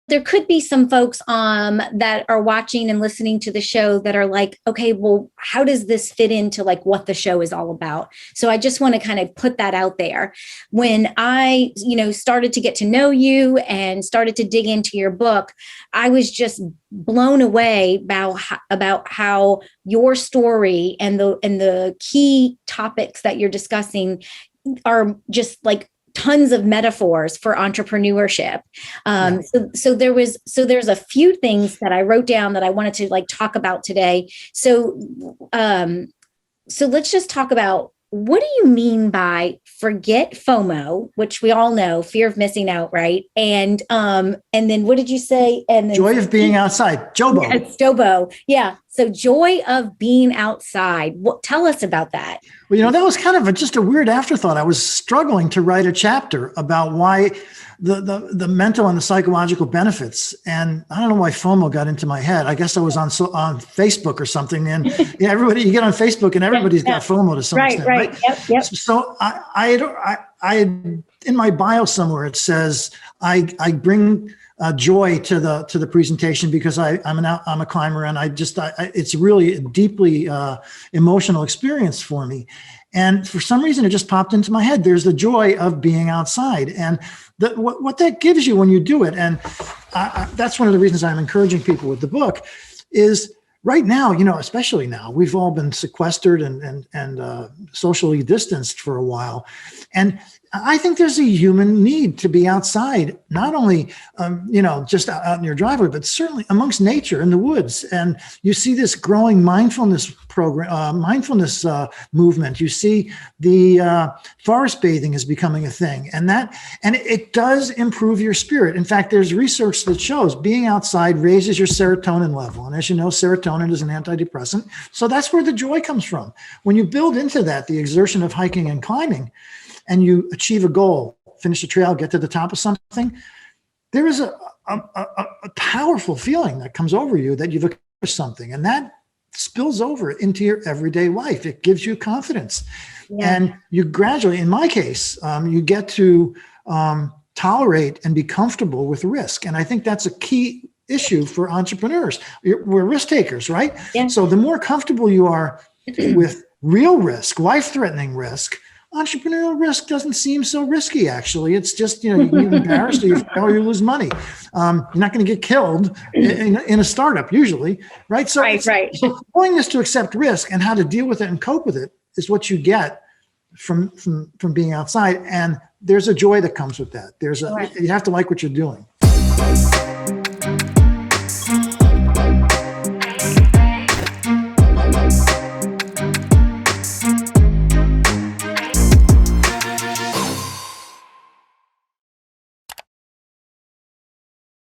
there could be some folks that are watching and listening to the show that are like, okay, well, how does this fit into like what the show is all about? So I just want to kind of put that out there. When I, started to get to know you and started to dig into your book, I was just blown away about how your story and the key topics that you're discussing are just like tons of metaphors for entrepreneurship. So there's a few things that I wrote down that I wanted to like talk about today. So let's just talk about, what do you mean by forget FOMO, which we all know, fear of missing out, right? And then what did you say? And then joy of being outside, JOBO. Yes, JOBO. Yeah. So joy of being outside. Tell us about that. Well, that was kind of just a weird afterthought. I was struggling to write a chapter about why the mental and the psychological benefits. And I don't know why FOMO got into my head. I guess I was on Facebook or something. And everybody, you get on Facebook and everybody's got FOMO to some extent. Right. Yep. So I in my bio somewhere, it says, I bring joy to the presentation because I'm a climber, and it's really a deeply emotional experience for me. And for some reason, it just popped into my head. There's the joy of being outside, and what that gives you when you do it. And that's one of the reasons I'm encouraging people with the book is right now, especially now, we've all been sequestered and socially distanced for a while. And I think there's a human need to be outside, not only, just out in your driveway, but certainly amongst nature in the woods. And you see this growing mindfulness movement. You see the forest bathing is becoming a thing, and it does improve your spirit. In fact, there's research that shows being outside raises your serotonin level. And as you know, serotonin is an antidepressant. So that's where the joy comes from. When you build into that, the exertion of hiking and climbing, and you achieve a goal, finish a trail, get to the top of something, there is a powerful feeling that comes over you that you've accomplished something. And that spills over into your everyday life. It gives you confidence. Yeah. And you gradually, in my case, you get to tolerate and be comfortable with risk. And I think that's a key issue for entrepreneurs. We're risk takers, right? Yeah. So the more comfortable you are with real risk, life-threatening risk, entrepreneurial risk doesn't seem so risky, actually. It's just, you get embarrassed or you lose money. You're not going to get killed in a startup usually, right? So, right. So willingness to accept risk and how to deal with it and cope with it is what you get from being outside. And there's a joy that comes with that. You have to like what you're doing.